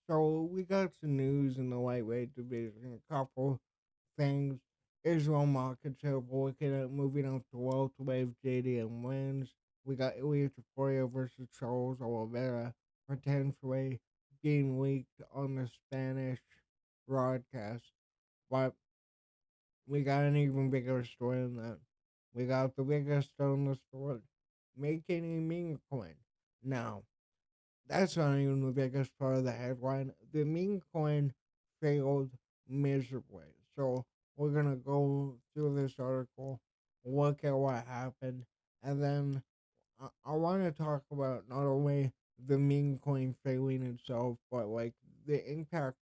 So we got some news in the lightweight division. A couple things. Israel Makachev looking at moving up to welterweight. JDM wins. We got Ilya Taforia versus Charles Oliveira potentially being leaked on the Spanish broadcast. But we got an even bigger story than that. We got the biggest on the story. Making a meme coin. Now, that's not even the biggest part of the headline. The meme coin failed miserably. So we're gonna go through this article, look at what happened, and then I want to talk about not only the meme coin failing itself, but like the impact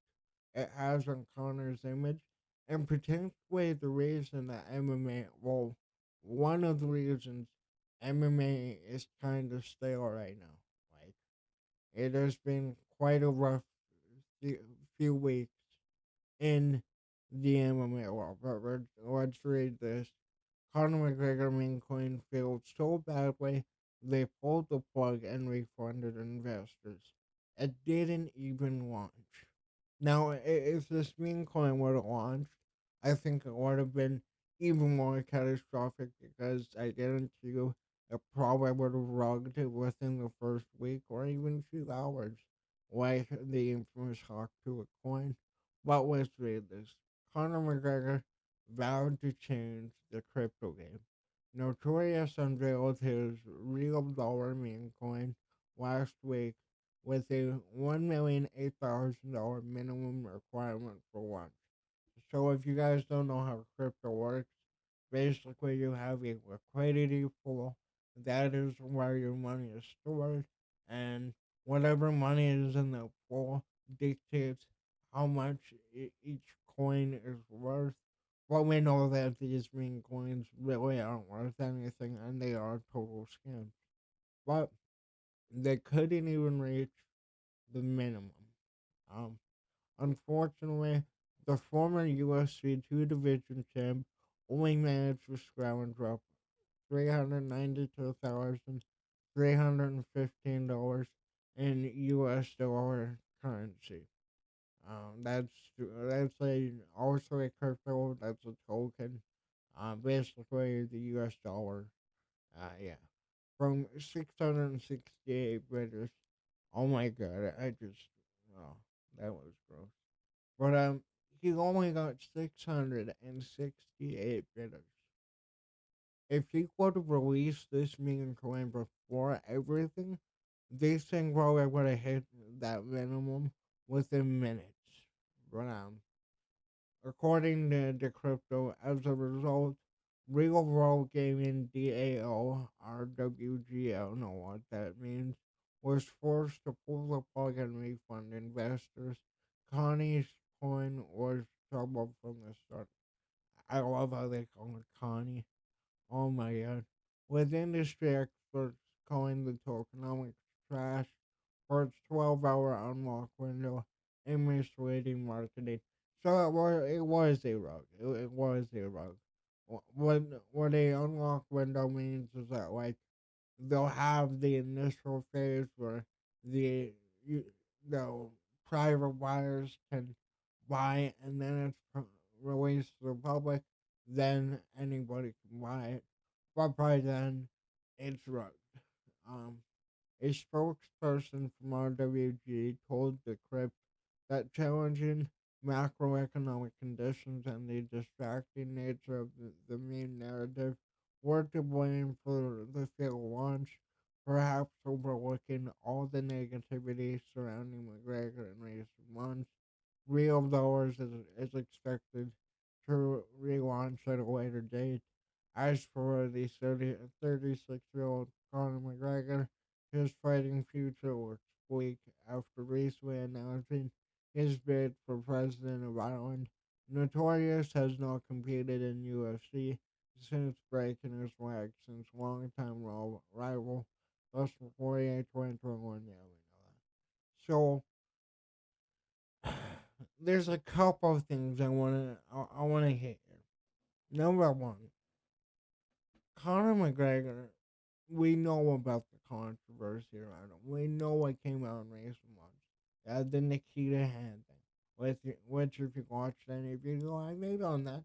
it has on Connor's image, and potentially the reason that MMA, well, one of the reasons MMA is kind of stale right now. Like, it has been quite a rough fe- few weeks in the MMA world. But let's read this. Conor McGregor meme coin failed so badly, they pulled the plug and refunded investors. It didn't even launch. Now, if this meme coin would have launched, I think it would have been even more catastrophic because I guarantee you it probably would have rugged it within the first week or even 2 hours, like the infamous Hawk to a coin. But let's read this. Conor McGregor vowed to change the crypto game. Notorious unveiled his real dollar meme coin last week with a $1,008,000 minimum requirement for launch. So if you guys don't know how crypto works, basically you have a liquidity pool. That is where your money is stored, and whatever money is in the pool dictates how much each coin is worth. But we know that these meme coins really aren't worth anything, and they are total scams. But they couldn't even reach the minimum. Um, Unfortunately, the former UFC two division champ only managed to scrounge up $392,315 in US dollar currency. That's also a crypto. That's a token. Basically the US dollar. Yeah, from 668 bidders. Oh my god, oh, that was gross. But he only got 668 bidders. If he would have released this meme coin before everything, this thing probably would have hit that minimum within minutes. But according to the crypto, as a result, Real World Gaming DAO, RWG, I don't know what that means, was forced to pull the plug and refund investors. Connie's coin was trouble from the start. I love how they call it Connie. Oh my god. With industry experts calling the tokenomics trash for its 12-hour unlock window and misleading marketing. So it was a rug. It was a rug. What a unlock window means is that like they'll have the initial phase where the you, the private buyers can buy, and then it's released to the public. Then anybody can buy it, but by then it's rugged. Um, a spokesperson from RWG told the Crypt that challenging macroeconomic conditions and the distracting nature of the meme narrative were to blame for the failed launch, perhaps overlooking all the negativity surrounding McGregor in recent months. Real Dollars is expected to relaunch at a later date. As for the 36-year-old Conor McGregor, his fighting future looks bleak after recently announcing his bid for president of Ireland. Notorious has not competed in UFC since breaking his leg since longtime rival Dustin Poirier 2021. Yeah, we know that. So there's a couple of things I wanna hit here. Number one, Conor McGregor. We know about the controversy around him. We know what came out in recent months. the Nikita Hand thing. Which if you watch any video I made on that,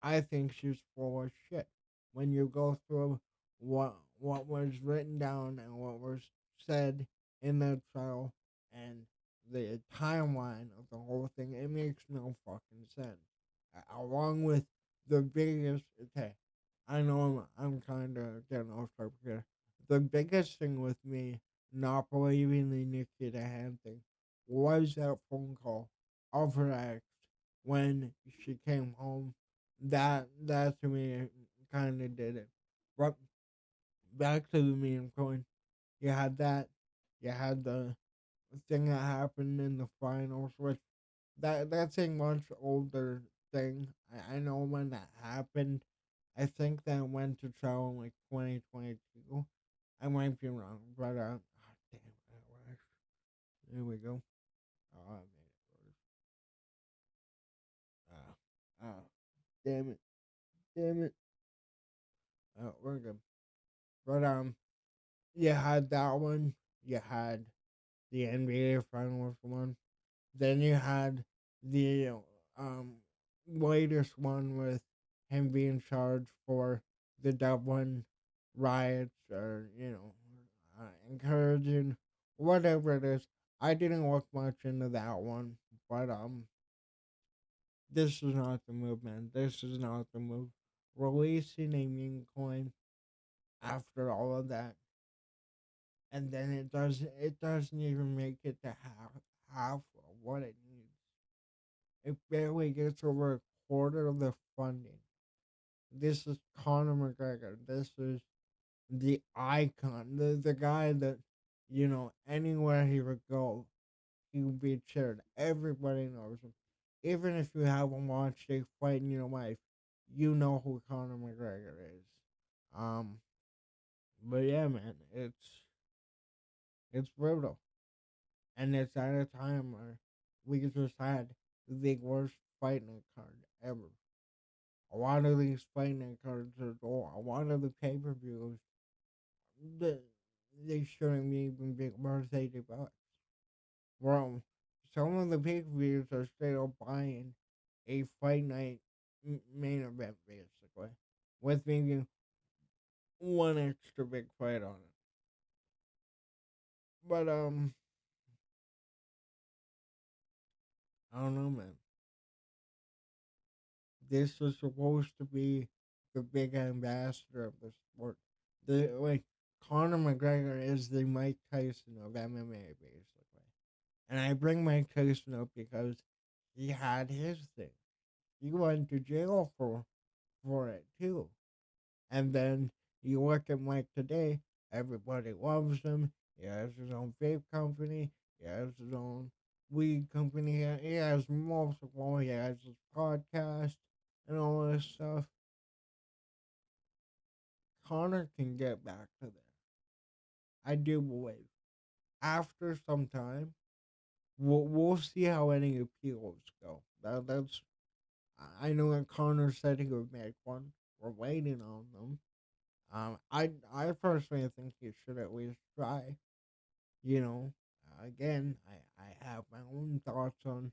I think she's full of shit. When you go through what was written down and what was said in the trial and the timeline of the whole thing, it makes no fucking sense. Along with the biggest, okay, I know I'm kind of getting off topic here. The biggest thing with me not believing the Nikita Hand thing was that phone call of her ex when she came home. That to me kind of did it. But back to the meme coin, you had that. You had the thing that happened in the finals, which that's a much older thing. I know when that happened. I think that went to trial in like 2022. I might be wrong, but damn, that works. There we go. Oh, I made it worse. Damn it, damn it. Oh, we're good. But you had that one. You had the NBA Finals one. Then you had the um latest one with him being charged for the Dublin riots, or encouraging whatever it is. I didn't look much into that one, but this is not the move, man. This is not the move. Releasing a meme coin after all of that, and then it doesn't even make it to half of what it needs. It barely gets over a quarter of the funding. This is Conor McGregor. This is the icon, the guy that, anywhere he would go, he would be cheered. Everybody knows him. Even if you haven't watched a fight in your life, you know who Conor McGregor is. Um, but yeah, man, it's brutal, and it's at a time where we just had the worst fighting card ever. A lot of these fighting cards are dull. A lot of the pay per views, they, they shouldn't even be worth $80. Well, some of the pay per views are still buying a fight night main event, basically, with maybe one extra big fight on it. But, I don't know, man. This was supposed to be the big ambassador of the sport. Like, Conor McGregor is the Mike Tyson of MMA, basically. And I bring Mike Tyson up because he had his thing. He went to jail for it too. And then you look at Mike today, everybody loves him. He has his own vape company. He has his own weed company. He has multiple. He has his podcast and all this stuff. Connor can get back to there. I do believe. After some time, we'll see how any appeals go. That's I know that Connor said he would make one. We're waiting on them. I personally think he should at least try. You know, again, I have my own thoughts on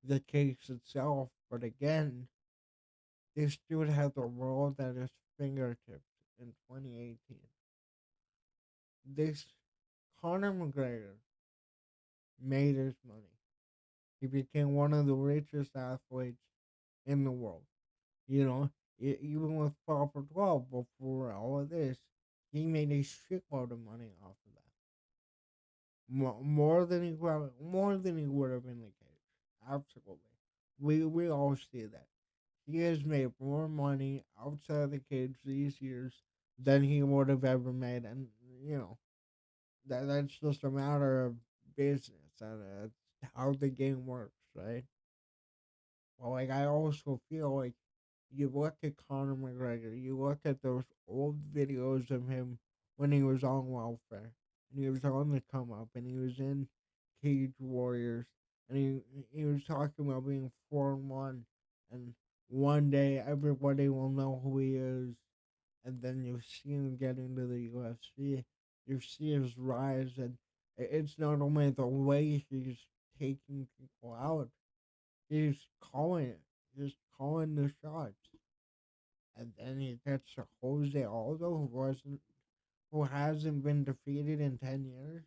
the case itself, but again, this dude has the world at his fingertips in 2018. This Conor McGregor made his money. He became one of the richest athletes in the world. You know, even with Proper 12 before all of this, he made a shitload of money off of that. More than he would have in the cage. Absolutely. We all see that. He has made more money outside the cage these years than he would have ever made, and you know that's just a matter of business, and it's how the game works, right? Well, like I also feel like you look at Conor McGregor, you look at those old videos of him when he was on welfare, and he was on the come up, and he was in Cage Warriors, and he was talking about being 4-1, and one day everybody will know who he is, and then you see him get into the UFC, you see his rise, and it's not only the way he's taking people out. He's calling it. He's calling the shots. And then he gets to Jose Aldo, who hasn't been defeated in 10 years,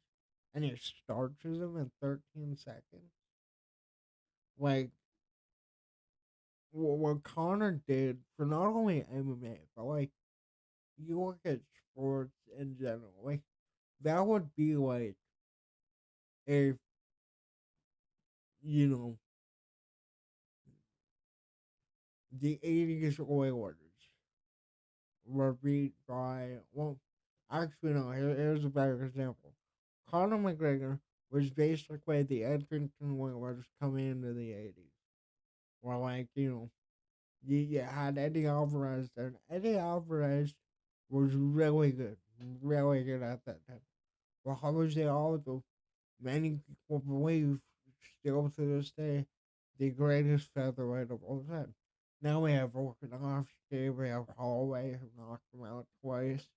and he starches him in 13 seconds. Like what Connor did for not only MMA, but like you look at sports in general, like that would be like if you know the '80s Oilers were beat by actually no. Here's a better example. Conor McGregor was basically the Edmonton Oilers coming into the '80s, where like you had Eddie Alvarez there. And Eddie Alvarez was really good at that time. Well, Jose Aldo, many people believe still to this day the greatest featherweight of all time. Now we have Volkanovski, we have Holloway who knocked him out twice.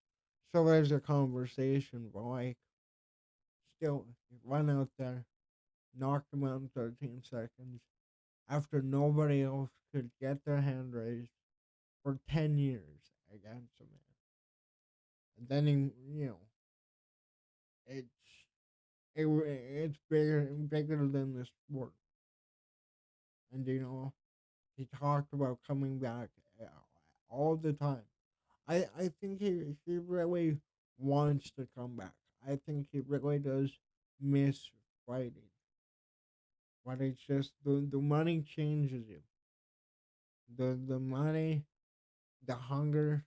So there's a conversation, but like, still, he went out there, knocked him out in 13 seconds after nobody else could get their hand raised for 10 years against a man. And then it's it's bigger than the sport. And he talked about coming back uh, all the time. I think he really wants to come back. I think he really does miss fighting. But it's just the money changes you. The money, the hunger,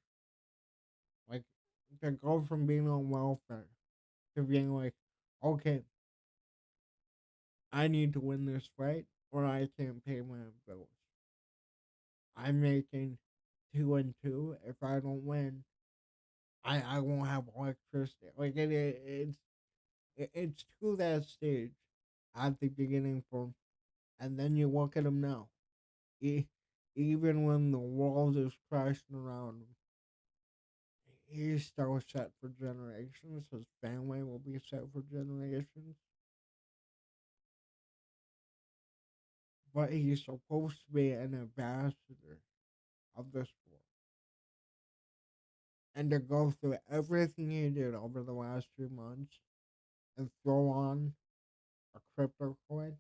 like to go from being on welfare to being like, okay, I need to win this fight or I can't pay my bills. I'm making 2 and 2. If I don't win, I won't have electricity. Like it's to that stage at the beginning for him, and then you look at him now. He, even when the world is crashing around him, he's still set for generations. His family will be set for generations. But he's supposed to be an ambassador of the sport. And to go through everything he did over the last 2 months and throw on a crypto coin,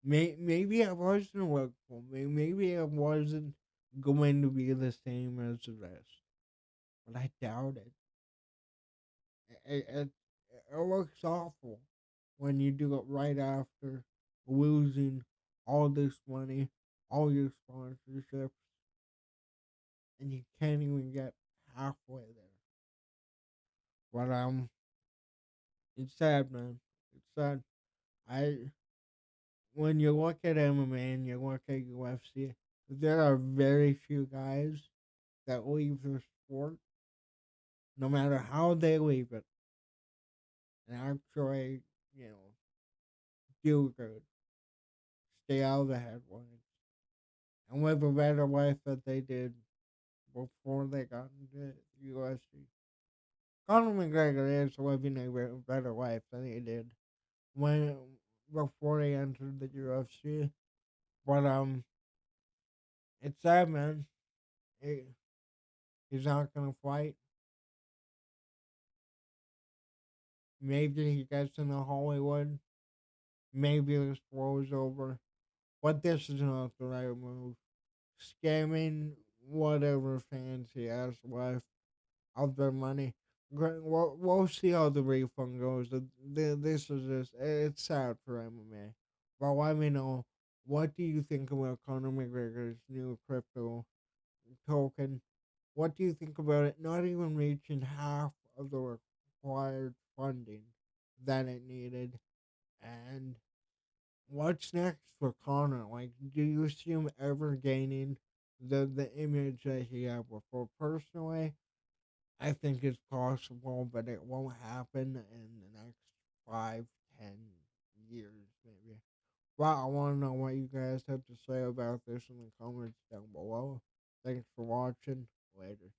maybe it wasn't workable. Maybe it wasn't going to be the same as the rest. But I doubt it. It looks awful when you do it right after losing all this money, all your sponsorships, and you can't even get halfway there. But it's sad, man. It's sad. I when you look at MMA and you look at UFC, there are very few guys that leave the sport, no matter how they leave it, and actually, you know, do good, stay out of the headlines, and live a better life that they did before they got into UFC. Conor McGregor is living a better life than he did when before he entered the UFC. But it's sad, man. He, he's not gonna fight. Maybe he gets into Hollywood. Maybe this blows over. But this is not the right move. Scamming whatever fans he has left of their money. We'll see how the refund goes. This is just, it's sad for MMA. But let me know, what do you think about Conor McGregor's new crypto token? What do you think about it not even reaching half of the required funding that it needed? And what's next for Connor? Like, do you see him ever gaining the image that he had before? Personally, I think it's possible, but it won't happen in the next 5, 10 years, maybe. Well, I want to know what you guys have to say about this in the comments down below. Thanks for watching. Later.